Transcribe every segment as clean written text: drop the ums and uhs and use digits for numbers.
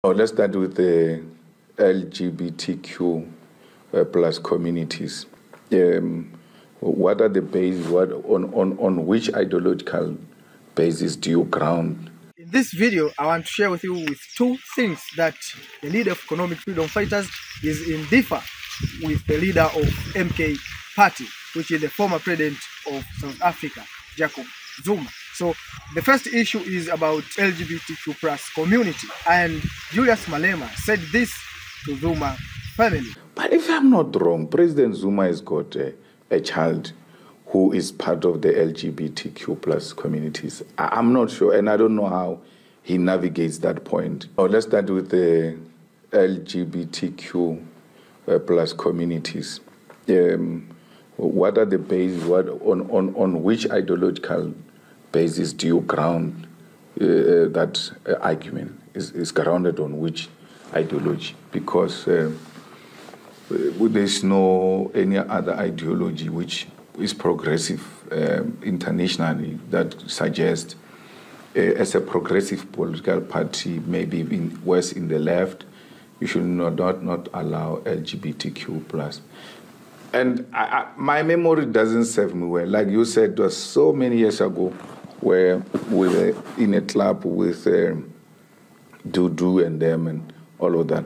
Let's start with the LGBTQ plus communities. What are the bases? On which ideological basis do you ground? In this video, I want to share with you with two things that the leader of economic freedom fighters is in differ with the leader of MK party, which is the former president of South Africa, Jacob Zuma. So the first issue is about LGBTQ plus community, and Julius Malema said this to Zuma family. But if I'm not wrong, President Zuma has got a child who is part of the LGBTQ plus communities. I'm not sure, and I don't know how he navigates that point. Let's start with the LGBTQ plus communities. What are the bases? On which ideological basis do you ground that argument? Is grounded on which ideology? Because there's no any other ideology which is progressive internationally that suggests as a progressive political party, maybe worse in the left, you should not allow LGBTQ plus. And my memory doesn't serve me well. Like you said, it was so many years ago where we were in a club with Dudu and them and all of that.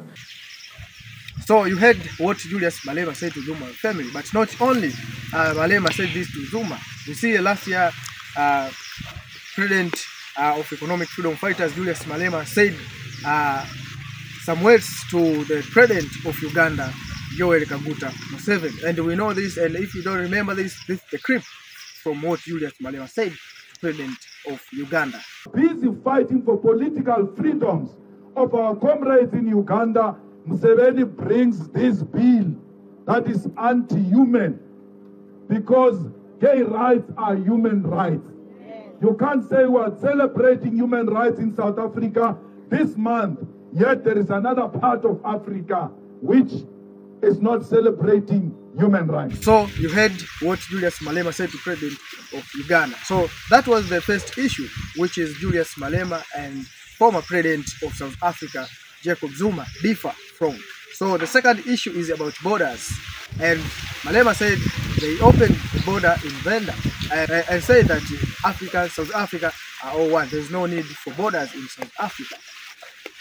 So you heard what Julius Malema said to Zuma family, but not only Malema said this to Zuma. You see, last year, President of Economic Freedom Fighters, Julius Malema, said some words to the President of Uganda, Yoweri Kaguta Museveni. And we know this, and if you don't remember this is the clip from what Julius Malema said to President of Uganda. Busy fighting for political freedoms of our comrades in Uganda, Museveni brings this bill that is anti-human, because gay rights are human rights. You can't say we're celebrating human rights in South Africa this month, yet there is another part of Africa which is not celebrating human rights. So you heard what Julius Malema said to President of Uganda. So that was the first issue, which is Julius Malema and former President of South Africa, Jacob Zuma, differ from. So the second issue is about borders. And Malema said they opened the border in Venda and said that South Africa are all one. There's no need for borders in South Africa.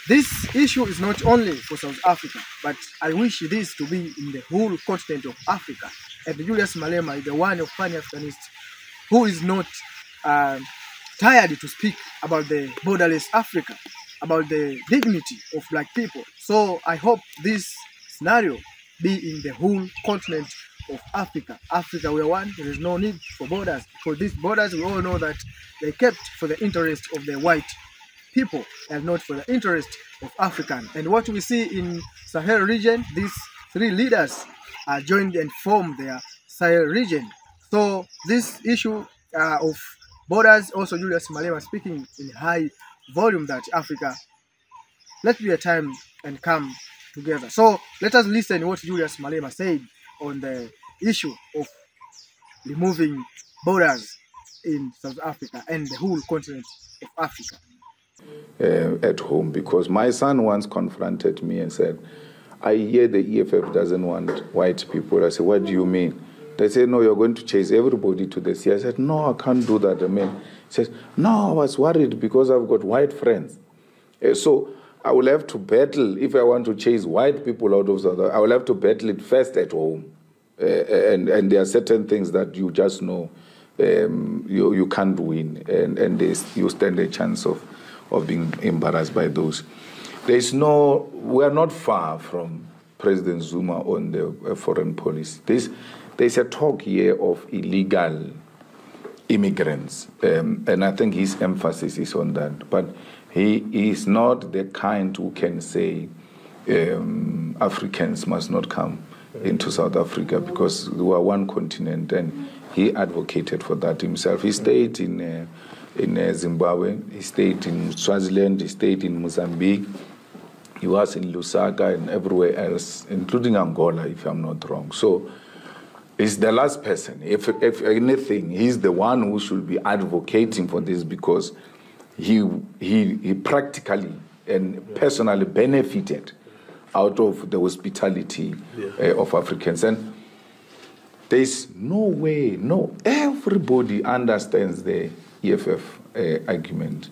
This issue is not only for South Africa, but I wish this to be in the whole continent of Africa. And Julius Malema is the one of Pan-Africanists who is not tired to speak about the borderless Africa, about the dignity of black people. So I hope this scenario be in the whole continent of Africa. Africa, we are one. There is no need for borders, because these borders, we all know that they kept for the interest of the white people and not for the interest of African. And what we see in Sahel region, these three leaders are joined and form their Sahel region. So this issue of borders, also Julius Malema speaking in high volume that Africa, let be a time and come together. So let us listen to what Julius Malema said on the issue of removing borders in South Africa and the whole continent of Africa. At home, because my son once confronted me and said, I hear the EFF doesn't want white people. I said, what do you mean? They said, no, you're going to chase everybody to the sea. I said, no, I can't do that. I mean, he says, no, I was worried because I've got white friends. So I will have to battle, if I want to chase white people out of South Africa, I will have to battle it first at home. And there are certain things that you just know you can't win, and you stand a chance of being embarrassed by those. We are not far from President Zuma on the foreign policy. There's a talk here of illegal immigrants, and I think his emphasis is on that. But he is not the kind who can say Africans must not come into South Africa, because we are one continent, and he advocated for that himself. He stayed in Zimbabwe, he stayed in Swaziland, he stayed in Mozambique, he was in Lusaka and everywhere else, including Angola, if I'm not wrong. So he's the last person. If anything, he's the one who should be advocating for this, because he practically and personally benefited out of the hospitality of Africans. And there's no way, everybody understands the EFF argument.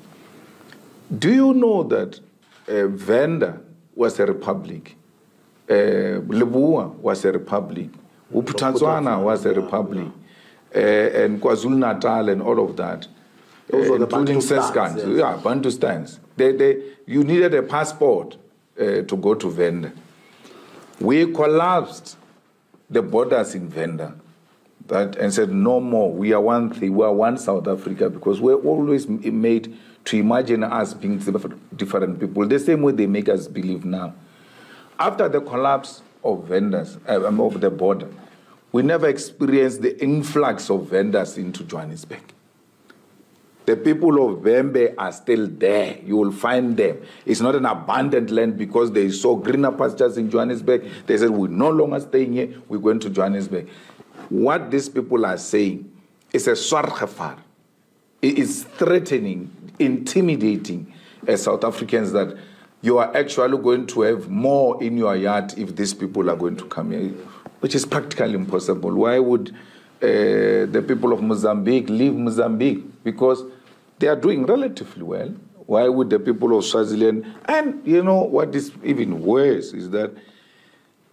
Do you know that Venda was a republic? Leboa was a republic. Uputanzwana was a republic. And KwaZulu-Natal and all of that. Including Seskans. Yeah, Bantustans. You needed a passport to go to Venda. We collapsed the borders in Venda and said, no more, we are one thing, we are one South Africa, because we're always made to imagine us being different people, the same way they make us believe now. After the collapse of vendors, of the border, we never experienced the influx of vendors into Johannesburg. The people of Vembe are still there. You will find them. It's not an abandoned land because they saw greener pastures in Johannesburg. They said, we're no longer staying here, we're going to Johannesburg. What these people are saying is a swargefar. It is threatening, intimidating South Africans that you are actually going to have more in your yard if these people are going to come here, which is practically impossible. Why would the people of Mozambique leave Mozambique? Because they are doing relatively well. Why would the people of Swaziland? And you know what is even worse is that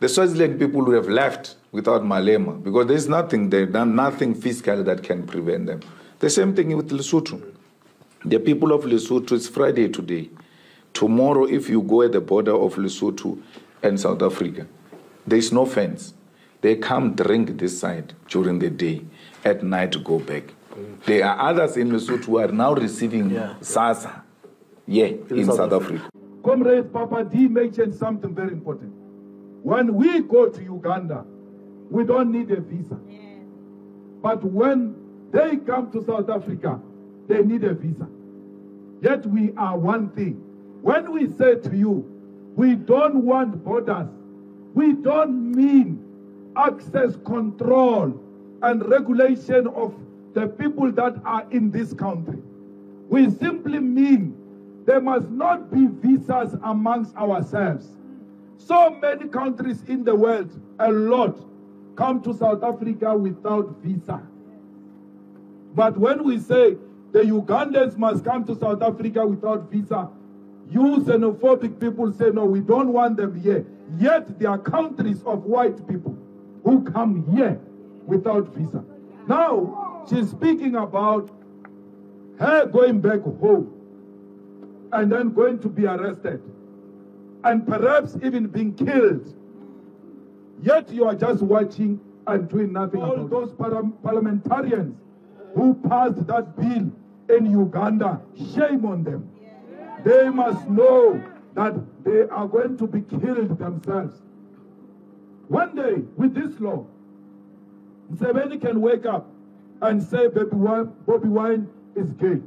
the Swaziland people would have left without Malema, because there's nothing, they've done nothing fiscal that can prevent them. The same thing with Lesotho. The people of Lesotho, it's Friday today. Tomorrow, if you go at the border of Lesotho and South Africa, there's no fence. They come drink this side during the day, at night go back. There are others in Lesotho who are now receiving SASA in South Africa. Comrade Papa D mentioned something very important. When we go to Uganda, we don't need a visa. But when they come to South Africa, they need a visa. Yet we are one thing. When we say to you, we don't want borders, we don't mean access control and regulation of the people that are in this country. We simply mean there must not be visas amongst ourselves. So many countries in the world, a lot, come to South Africa without visa. But when we say the Ugandans must come to South Africa without visa, you xenophobic people say, no, we don't want them here. Yet there are countries of white people who come here without visa. Now, she's speaking about her going back home and then going to be arrested and perhaps even being killed. Yet you are just watching and doing nothing. All those parliamentarians who passed that bill in Uganda, shame on them. They must know that they are going to be killed themselves. One day, with this law, Museveni can wake up and say Bobby Wine is gay.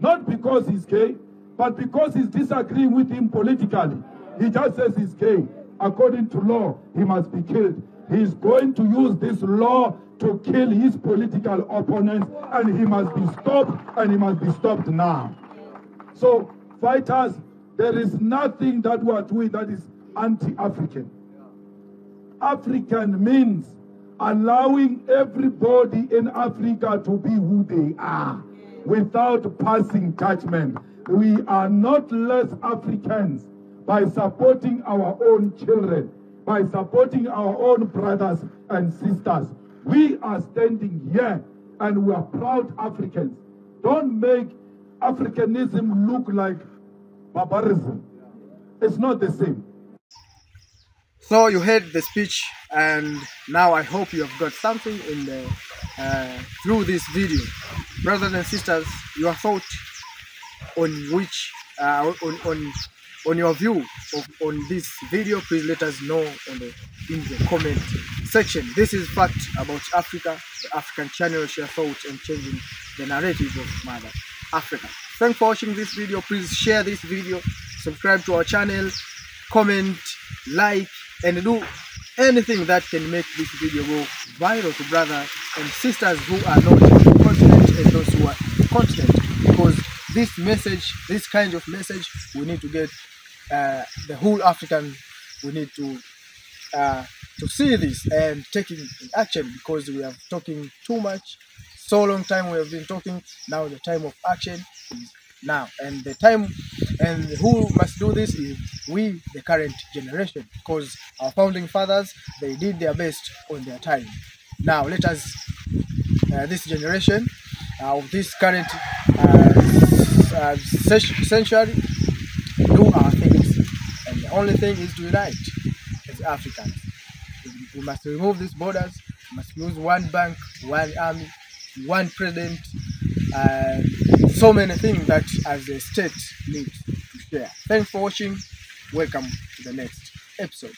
Not because he's gay, but because he's disagreeing with him politically. He just says he's gay. According to law, he must be killed. He's going to use this law to kill his political opponents, and he must be stopped, and he must be stopped now. So, fighters, there is nothing that we are doing that is anti-African. African means allowing everybody in Africa to be who they are without passing judgment. We are not less Africans by supporting our own children, by supporting our own brothers and sisters. We are standing here and we are proud Africans. Don't make Africanism look like barbarism. It's not the same. So you heard the speech, and now I hope you have got something in the through this video. Brothers and sisters, your thought on which on your view on this video, please let us know in the comment section. This is Fact About Africa, the African channel, share thoughts and changing the narrative of Mother Africa. Thanks for watching this video. Please share this video, subscribe to our channel, comment, like, and do anything that can make this video go viral to brothers and sisters who are not in the continent and those who are in the continent, because this message, this kind of message, we need to get the whole African. We need to see this and taking action, because we are talking too much. So long time we have been talking. Now the time of action is now, and the time, and who must do this is we, the current generation, because our founding fathers, they did their best on their time. Now let us, this generation of this current century, do our things, and the only thing is to unite as Africans. We must remove these borders. We must use one bank, one army, one president, so many things that as a state needs to share. Thanks for watching. Welcome to the next episode.